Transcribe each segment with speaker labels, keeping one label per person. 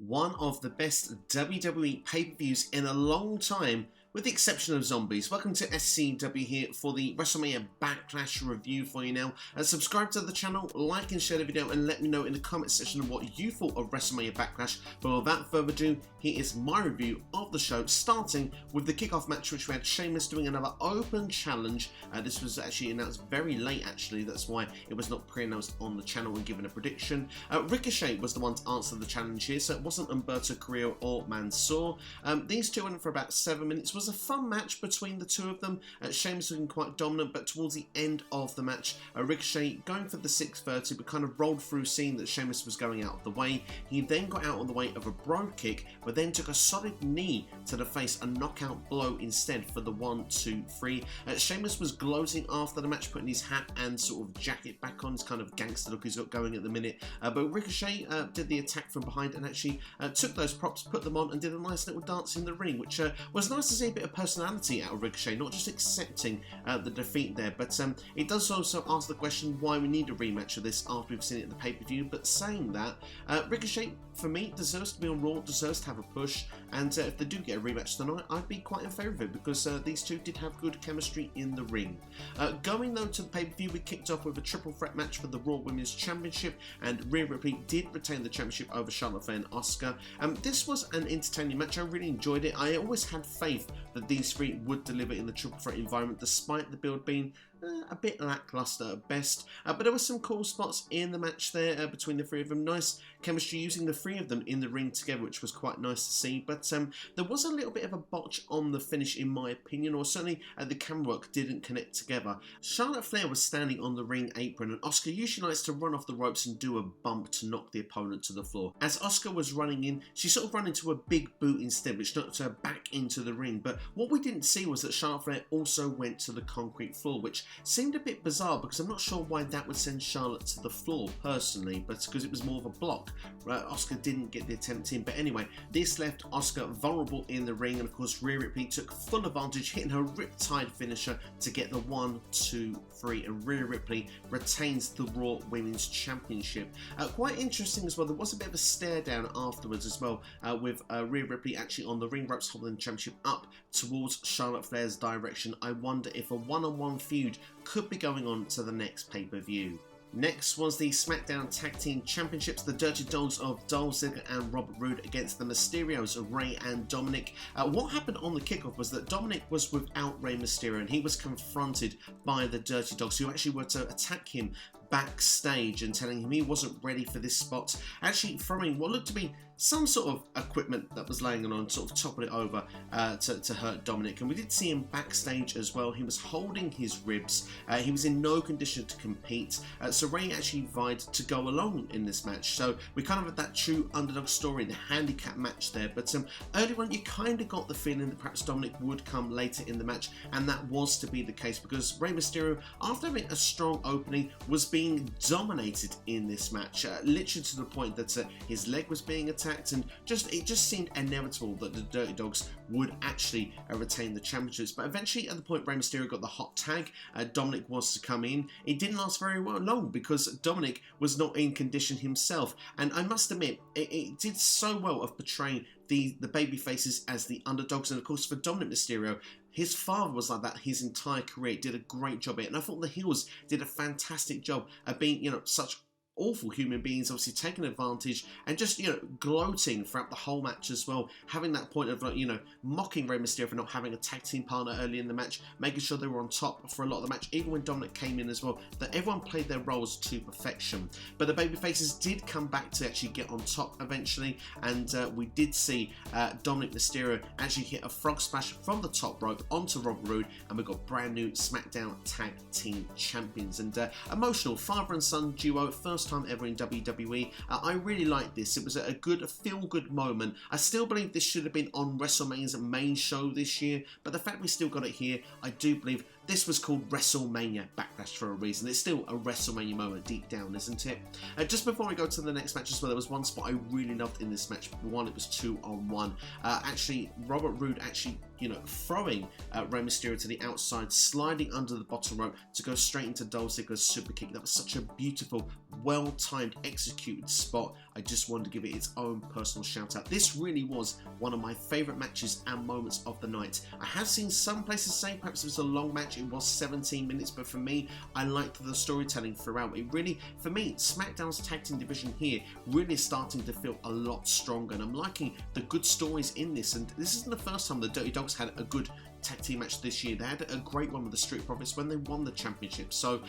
Speaker 1: one of the best WWE pay-per-views in a long time, with the exception of Zombies. Welcome to SCW here for the WrestleMania Backlash review for you now. Subscribe to the channel, like and share the video, and let me know in the comment section what you thought of WrestleMania Backlash. But without further ado, here is my review of the show, starting with the kickoff match, which we had Sheamus doing another open challenge. This was actually announced very late, actually. That's why it was not pre-announced on the channel and given a prediction. Ricochet was the one to answer the challenge here, so it wasn't Humberto Carrillo or Mansoor. These two went for about 7 minutes. It was a fun match between the two of them. Sheamus looking quite dominant, but towards the end of the match, Ricochet going for the 630, but kind of rolled through, seeing that Sheamus was going out of the way. He then got out on the way of a bro kick, but then took a solid knee to the face, a knockout blow instead for the 1, 2, 3. Sheamus was gloating after the match, putting his hat and sort of jacket back on, his kind of gangster look he's got going at the minute. But Ricochet did the attack from behind and actually took those props, put them on, and did a nice little dance in the ring, which was nice to see a bit of personality out of Ricochet, not just accepting the defeat there. But it does also ask the question why we need a rematch of this after we've seen it in the pay-per-view. But saying that, Ricochet, for me, deserves to be on Raw, deserves to have a push, and if they do get a rematch tonight, I'd be quite in favour of it, because these two did have good chemistry in the ring. Going though to the pay-per-view, we kicked off with a triple threat match for the Raw Women's Championship, and Rhea Ripley did retain the championship over Charlotte Flair and Asuka. This was an entertaining match. I really enjoyed it. I always had faith that these three would deliver in the triple threat environment, despite the build being a bit lackluster at best, but there were some cool spots in the match there between the three of them. Nice chemistry using the three of them in the ring together, which was quite nice to see. But there was a little bit of a botch on the finish, in my opinion, or certainly the camera work didn't connect together. Charlotte Flair was standing on the ring apron, and Asuka usually likes to run off the ropes and do a bump to knock the opponent to the floor. As Asuka was running in, she sort of ran into a big boot instead, which knocked her back into the ring. But what we didn't see was that Charlotte Flair also went to the concrete floor, which seemed a bit bizarre, because I'm not sure why that would send Charlotte to the floor personally, but because it was more of a block. Asuka didn't get the attempt in, but anyway, this left Asuka vulnerable in the ring, and of course Rhea Ripley took full advantage, hitting her Riptide finisher to get the 1, 2, 3, and Rhea Ripley retains the Raw Women's Championship. Quite interesting as well, there was a bit of a stare down afterwards as well, with Rhea Ripley actually on the ring ropes holding the championship up towards Charlotte Flair's direction. I wonder if a one-on-one feud could be going on to the next pay-per-view. Next was the SmackDown Tag Team Championships, the Dirty Dogs of Dolph Ziggler and Robert Roode against the Mysterios of Rhea and Dominik. What happened on the kickoff was that Dominik was without Rey Mysterio, and he was confronted by the Dirty Dogs, who actually were to attack him backstage and telling him he wasn't ready for this spot, actually throwing what looked to be some sort of equipment that was laying on, sort of toppling it over to hurt Dominik. And we did see him backstage as well. He was holding his ribs. He was in no condition to compete. So Rey actually vied to go along in this match. So we kind of had that true underdog story, the handicap match there. But earlier on, you kind of got the feeling that perhaps Dominik would come later in the match, and that was to be the case, because Rey Mysterio, after having a strong opening, was being dominated in this match, literally to the point that his leg was being attacked, and it just seemed inevitable that the Dirty Dogs would actually retain the championships. But eventually, at the point Rey Mysterio got the hot tag, Dominik was to come in. It didn't last very long, because Dominik was not in condition himself, and I must admit, it did so well of portraying the baby faces as the underdogs. And of course, for Dominik Mysterio, his father was like that his entire career, did a great job at it, and I thought the heels did a fantastic job of being, such awful human beings, obviously taking advantage and just, gloating throughout the whole match as well, having that point of, mocking Rey Mysterio for not having a tag team partner early in the match, making sure they were on top for a lot of the match, even when Dominik came in as well, that everyone played their roles to perfection. But the babyfaces did come back to actually get on top eventually, and we did see Dominik Mysterio actually hit a frog splash from the top rope onto Robert Roode, and we got brand new SmackDown Tag Team Champions. And emotional father and son duo, first time ever in WWE. I really liked this. It was a good feel-good moment. I still believe this should have been on WrestleMania's main show this year, but the fact we still got it here, I do believe this was called WrestleMania Backlash for a reason. It's still a WrestleMania moment deep down, isn't it? Just before we go to the next match as well, there was one spot I really loved in this match. One, it was 2-on-1. Actually, Robert Roode actually, throwing Rey Mysterio to the outside, sliding under the bottom rope to go straight into Dolph Ziggler's super kick. That was such a beautiful well-timed, executed spot. I just wanted to give it its own personal shout out. This really was one of my favourite matches and moments of the night. I have seen some places say perhaps it was a long match, it was 17 minutes, but for me, I liked the storytelling throughout. It really, for me, SmackDown's tag team division here really is starting to feel a lot stronger, and I'm liking the good stories in this, and this isn't the first time the Dirty Dogs had a good tag team match this year. They had a great one with the Street Profits when they won the championship. So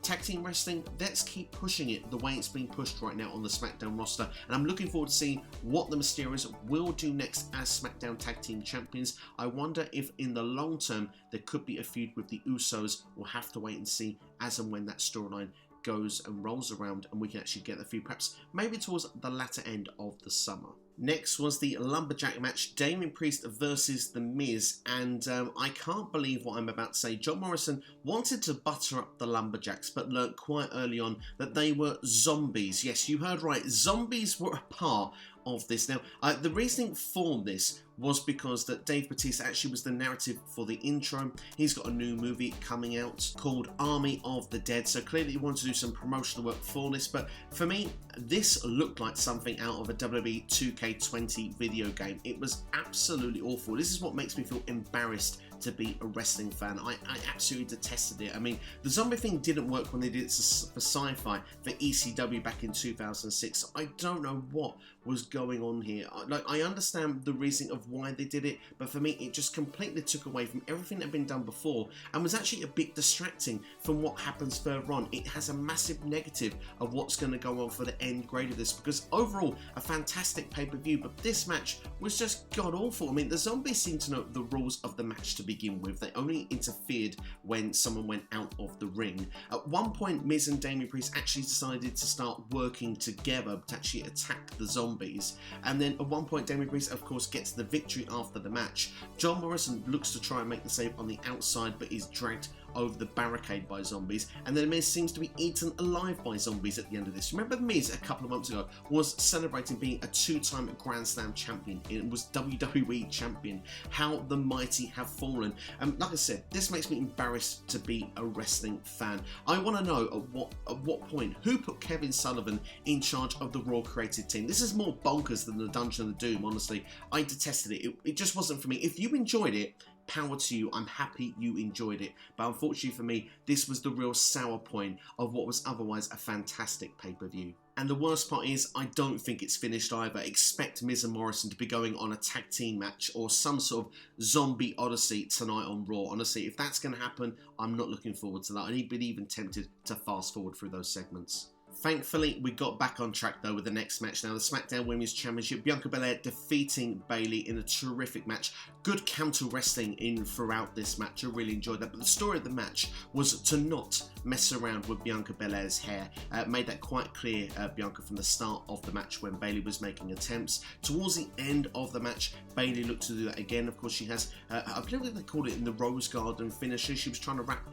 Speaker 1: tag team wrestling, let's keep pushing it the way it's being pushed right now on the SmackDown roster, and I'm looking forward to seeing what the Mysterios will do next as SmackDown tag team champions. I wonder if in the long term there could be a feud with the Usos. We'll have to wait and see as and when that storyline goes and rolls around and we can actually get the feud perhaps maybe towards the latter end of the summer. Next was the Lumberjack match, Damien Priest versus The Miz, and I can't believe what I'm about to say. John Morrison wanted to butter up the Lumberjacks, but learnt quite early on that they were zombies. Yes, you heard right, zombies were a part of this. Now, the reasoning for this was because that Dave Bautista actually was the narrative for the intro. He's got a new movie coming out called Army of the Dead, so clearly he wanted to do some promotional work for this, but for me, this looked like something out of a WWE 2K20 video game. It was absolutely awful. This is what makes me feel embarrassed to be a wrestling fan. I absolutely detested it. I mean, the zombie thing didn't work when they did it for Sci-Fi, for ECW back in 2006. I don't know what was going on here. I understand the reasoning of why they did it, but for me, it just completely took away from everything that had been done before and was actually a bit distracting from what happens further on. It has a massive negative of what's going to go on for the end grade of this, because overall, a fantastic pay-per-view, but this match was just god-awful. I mean, the zombies seem to know the rules of the match to begin with. They only interfered when someone went out of the ring. At one point, Miz and Damien Priest actually decided to start working together to actually attack the zombies. And then at one point, Damien Priest, of course, gets the victory after the match. John Morrison looks to try and make the save on the outside, but is dragged over the barricade by zombies, and then Miz seems to be eaten alive by zombies at the end of this. Remember, Miz a couple of months ago was celebrating being a two-time Grand Slam champion. It was WWE champion. How the mighty have fallen. Like I said, this makes me embarrassed to be a wrestling fan. I want to know at what point, who put Kevin Sullivan in charge of the Raw creative team? This is more bonkers than the Dungeon of Doom, honestly. I detested it. It just wasn't for me. If you enjoyed it, power to you. I'm happy you enjoyed it. But unfortunately for me, this was the real sour point of what was otherwise a fantastic pay-per-view. And the worst part is, I don't think it's finished either. Expect Miz and Morrison to be going on a tag team match or some sort of zombie odyssey tonight on Raw. Honestly, if that's going to happen, I'm not looking forward to that. I'd be even tempted to fast forward through those segments. Thankfully, we got back on track though with the next match now, the SmackDown Women's Championship. Bianca Belair defeating Bayley in a terrific match. Good counter wrestling in throughout this match. I really enjoyed that. But the story of the match was to not mess around with Bianca Belair's hair. Made that quite clear, Bianca, from the start of the match when Bayley was making attempts. Towards the end of the match, Bayley looked to do that again. Of course, she has, I believe they called it in the Rose Garden finisher. She was trying to wrap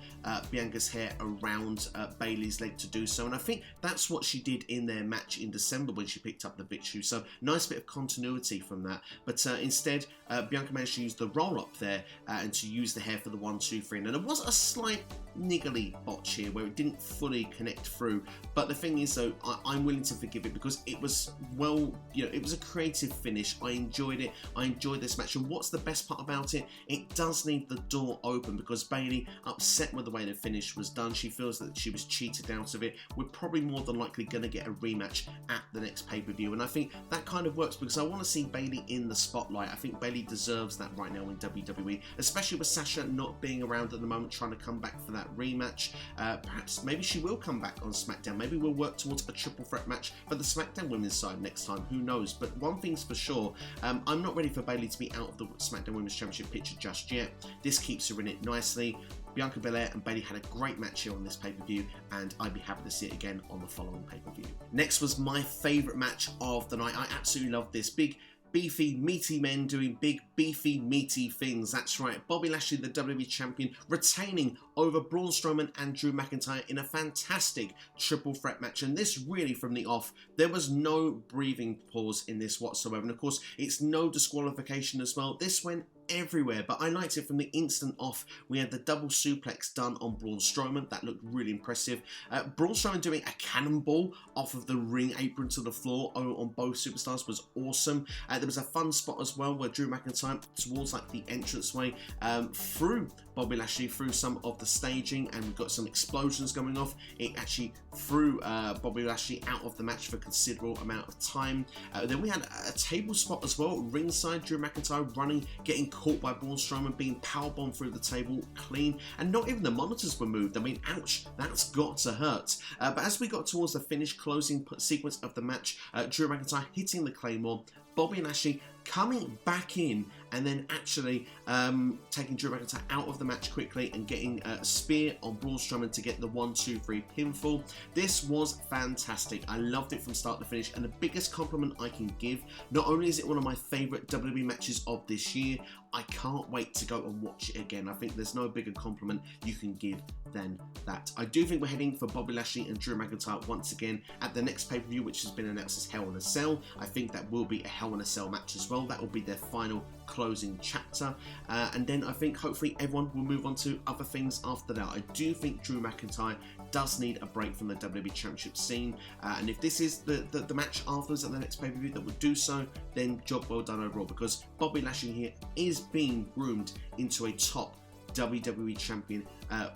Speaker 1: Bianca's hair around Bayley's leg to do so. And I think that's what she did in their match in December when she picked up the victory. So nice bit of continuity from that. But instead, Bianca managed to use the roll up there and to use the hair for the 1, 2, 3. And there was a slight niggly botch here where it didn't fully connect through. But the thing is, though, I'm willing to forgive it because it was, well, you know, it was a creative finish. I enjoyed it. I enjoyed this match. And what's the best part about it? It does leave the door open because Bayley, upset with the way the finish was done, she feels that she was cheated out of it. We're probably more than likely going to get a rematch at the next pay-per-view, and I think that kind of works because I want to see Bayley in the spotlight. I think Bayley deserves that right now in WWE, especially with Sasha not being around at the moment, trying to come back for that rematch. Perhaps maybe she will come back on SmackDown. Maybe we'll work towards a triple threat match for the SmackDown Women's side next time. Who knows? But one thing's for sure, I'm not ready for Bayley to be out of the SmackDown Women's Championship picture just yet. This keeps her in it nicely. Bianca Belair and Bayley had a great match here on this pay-per-view, and I'd be happy to see it again on the following pay-per-view. Next was my favourite match of the night. I absolutely loved this. Big, beefy, meaty men doing big, beefy, meaty things. That's right. Bobby Lashley, the WWE Champion, retaining over Braun Strowman and Drew McIntyre in a fantastic triple threat match. And this really, from the off, there was no breathing pause in this whatsoever. And of course, it's no disqualification as well. This went everywhere, but I liked it from the instant off. We had the double suplex done on Braun Strowman. That looked really impressive. Braun Strowman doing a cannonball off of the ring apron to the floor on both superstars was awesome. There was a fun spot as well where Drew McIntyre towards like the entranceway threw Bobby Lashley through some of the staging, and we got some explosions going off. It actually threw Bobby Lashley out of the match for a considerable amount of time. Then we had a table spot as well ringside. Drew McIntyre running, getting caught by Braun Strowman, being powerbombed through the table clean, and not even the monitors were moved. I mean, ouch, that's got to hurt. But as we got towards the finish closing sequence of the match, Drew McIntyre hitting the Claymore, Bobby Lashley coming back in and then actually taking Drew McIntyre out of the match quickly and getting a spear on Braun Strowman to get the 1-2-3 pinfall. This was fantastic. I loved it from start to finish, and the biggest compliment I can give, not only is it one of my favourite WWE matches of this year, I can't wait to go and watch it again. I think there's no bigger compliment you can give than that. I do think we're heading for Bobby Lashley and Drew McIntyre once again at the next pay-per-view, which has been announced as Hell in a Cell. I think that will be a Hell in a Cell match as well. That will be their final closing chapter, and then I think hopefully everyone will move on to other things after that. I do think Drew McIntyre does need a break from the WWE Championship scene, and if this is the match afterwards at the next pay-per-view that would do so, then job well done overall, because Bobby Lashley here is being groomed into a top WWE champion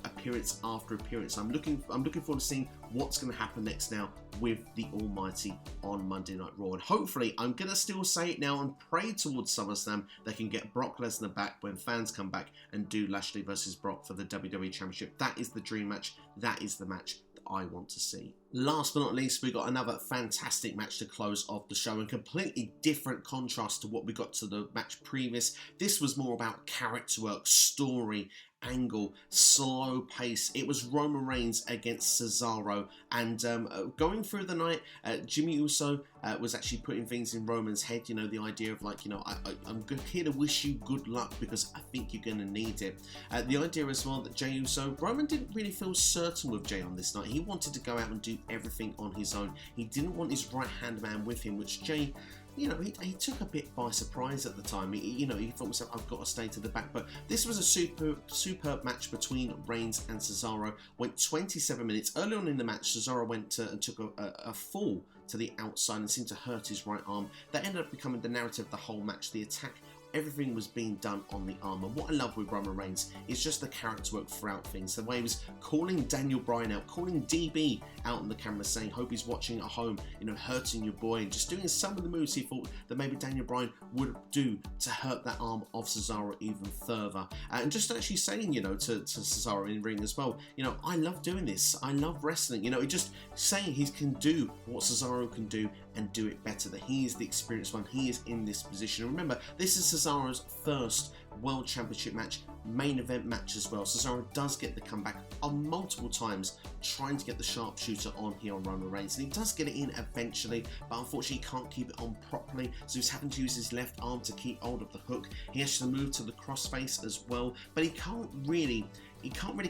Speaker 1: appearance after appearance. I'm looking forward to seeing what's going to happen next now with the Almighty on Monday Night Raw. And hopefully, I'm going to still say it now and pray towards SummerSlam they can get Brock Lesnar back when fans come back and do Lashley versus Brock for the WWE Championship. That is the dream match. That is the match I want to see. Last but not least, we got another fantastic match to close off the show, in completely different contrast to what we got to the match previous. This was more about character work, story, angle, slow pace. It was Roman Reigns against Cesaro, and going through the night, Jimmy Uso was actually putting things in Roman's head, you know, the idea of like, you know, I'm here to wish you good luck because I think you're going to need it. The idea as well that Jey Uso, Roman didn't really feel certain with Jey on this night. He wanted to go out and do everything on his own. He didn't want his right hand man with him, which Jey, you know, he took a bit by surprise at the time. He thought to himself, I've got to stay to the back. But this was a superb match between Reigns and Cesaro. Went 27 minutes. Early on in the match, Cesaro went and took a fall to the outside and seemed to hurt his right arm. That ended up becoming the narrative of the whole match. The attack, everything was being done on the arm. And what I love with Roman Reigns is just the character work throughout things. The way he was calling Daniel Bryan out, calling DB out on the camera, saying, hope he's watching at home, you know, hurting your boy, and just doing some of the moves he thought that maybe Daniel Bryan would do to hurt that arm of Cesaro even further. And just actually saying, you know, to Cesaro in ring as well, you know, I love doing this. I love wrestling. You know, just saying he can do what Cesaro can do and do it better, that he is the experienced one. He is in this position. And remember, this is Cesaro's first World Championship match, main event match as well. Cesaro does get the comeback on multiple times, trying to get the sharpshooter on here on Roman Reigns, and he does get it in eventually, but unfortunately he can't keep it on properly, so he's having to use his left arm to keep hold of the hook. He has to move to the crossface as well, but he can't really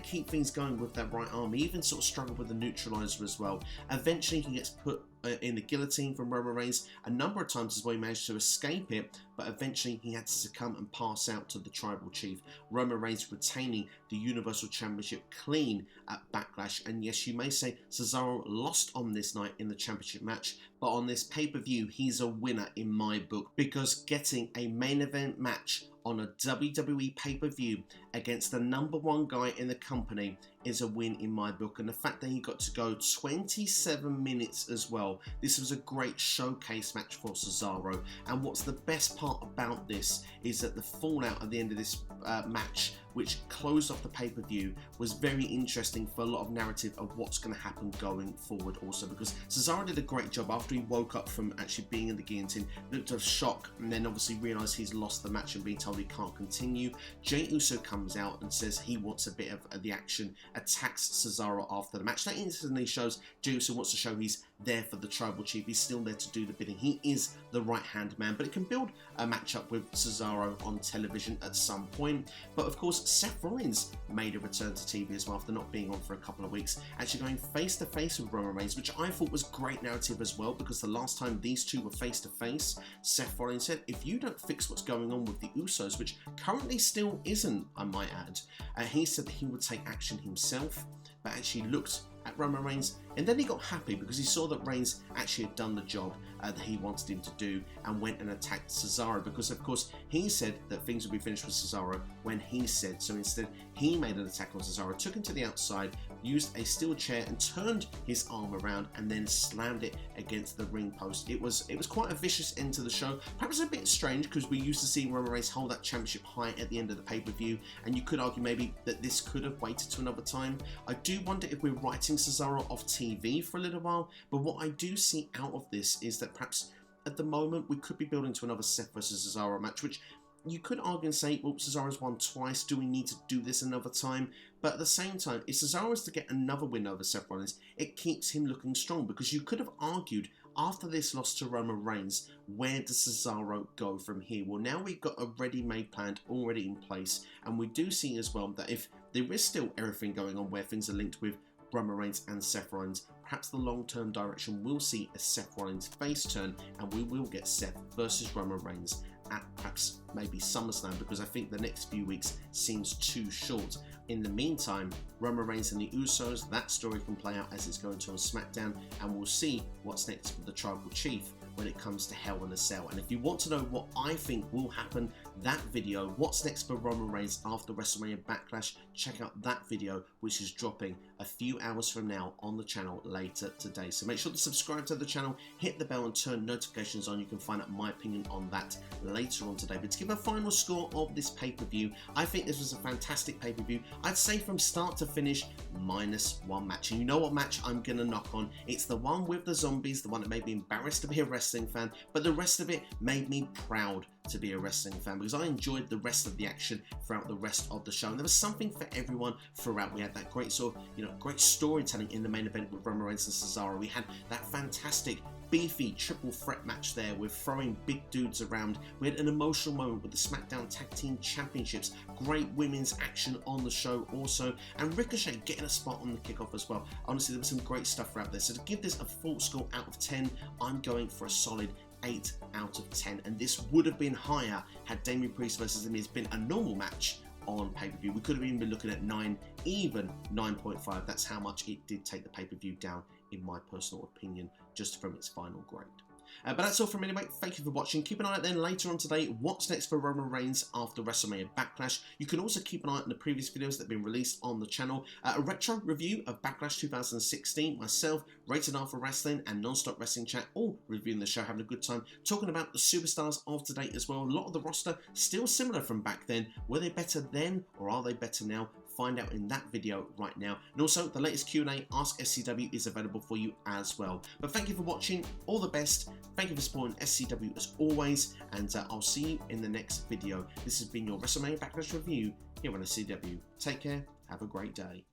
Speaker 1: keep things going with that right arm. He even sort of struggled with the neutralizer as well. Eventually he gets put in the guillotine from Roman Reigns a number of times as well. He managed to escape it, but eventually he had to succumb and pass out to the Tribal Chief. Roman Reigns retaining the Universal Championship clean at Backlash. And yes, you may say Cesaro lost on this night in the championship match, but on this pay-per-view he's a winner in my book, because getting a main event match on a WWE pay-per-view against the #1 guy in the company is a win in my book. And the fact that he got to go 27 minutes as well, this was a great showcase match for Cesaro. And what's the best part about this is that the fallout at the end of this match, which closed off the pay-per-view, was very interesting for a lot of narrative of what's going to happen going forward also, because Cesaro did a great job after he woke up from actually being in the guillotine, looked of shock, and then obviously realised he's lost the match and being told he can't continue. Jey Uso comes out and says he wants a bit of the action, attacks Cesaro after the match. That instantly shows Jey Uso wants to show he's there for the Tribal Chief. He's still there to do the bidding. He is the right-hand man, but it can build a matchup with Cesaro on television at some point. But of course, course, Seth Rollins made a return to TV as well after not being on for a couple of weeks, actually going face to face with Roman Reigns, which I thought was great narrative as well, because the last time these two were face to face, Seth Rollins said, if you don't fix what's going on with the Usos, which currently still isn't, I might add, he said that he would take action himself, but actually looked at Roman Reigns, and then he got happy because he saw that Reigns actually had done the job that he wanted him to do, and went and attacked Cesaro, because of course he said that things would be finished with Cesaro when he said so. Instead, he made an attack on Cesaro, took him to the outside, used a steel chair and turned his arm around, and then slammed it against the ring post. It was quite a vicious end to the show, perhaps a bit strange because we used to see Roman Reigns hold that championship high at the end of the pay-per-view, and you could argue maybe that this could have waited to another time. I do wonder if we're writing Cesaro off TV for a little while, but what I do see out of this is that perhaps at the moment we could be building to another Seth versus Cesaro match, which you could argue and say, well, Cesaro's won twice, do we need to do this another time? But at the same time, if Cesaro is to get another win over Seth Rollins, it keeps him looking strong, because you could have argued after this loss to Roman Reigns, where does Cesaro go from here? Well, now we've got a ready-made plan already in place, and we do see as well that if there is still everything going on where things are linked with Roman Reigns and Seth Rollins, perhaps the long-term direction will see a Seth Rollins face turn, and we will get Seth versus Roman Reigns at perhaps maybe SummerSlam, because I think the next few weeks seems too short. In the meantime, Roman Reigns and the Usos, that story can play out as it's going to on SmackDown, and we'll see what's next with the Tribal Chief when it comes to Hell in a Cell. And if you want to know what I think will happen, that video, what's next for Roman Reigns after WrestleMania Backlash, check out that video, which is dropping a few hours from now on the channel later today. So make sure to subscribe to the channel, hit the bell and turn notifications on. You can find out my opinion on that later on today. But to give a final score of this pay-per-view, I think this was a fantastic pay-per-view. I'd say from start to finish, minus one match. And you know what match I'm going to knock on? It's the one with the zombies, the one that made me embarrassed to be a wrestling fan, but the rest of it made me proud to be a wrestling fan, because I enjoyed the rest of the action throughout the rest of the show, and there was something for everyone throughout. We had that great sort of, great storytelling in the main event with Roman Reigns and Cesaro. We had that fantastic beefy triple threat match there with throwing big dudes around. We had an emotional moment with the SmackDown Tag Team Championships, great women's action on the show also, and Ricochet getting a spot on the kickoff as well. Honestly, there was some great stuff throughout there. So to give this a full score out of 10, I'm going for a solid 8 out of 10, and this would have been higher had Damien Priest versus The Miz been a normal match on pay-per-view. We could have even been looking at 9, even 9.5. That's how much it did take the pay-per-view down, in my personal opinion, just from its final grade. But that's all from me anyway. Thank you for watching. Keep an eye out then later on today what's next for Roman Reigns after WrestleMania Backlash. You can also keep an eye on the previous videos that have been released on the channel. A retro review of Backlash 2016, myself, Rated R for Wrestling, and Non-Stop Wrestling Chat, all reviewing the show, having a good time, talking about the superstars of today as well. A lot of the roster still similar from back then. Were they better then, or are they better now? Find out in that video right now. And also, the latest Q&A, Ask SCW, is available for you as well. But thank you for watching. All the best. Thank you for supporting SCW as always. And I'll see you in the next video. This has been your WrestleMania Backlash review here on SCW. Take care. Have a great day.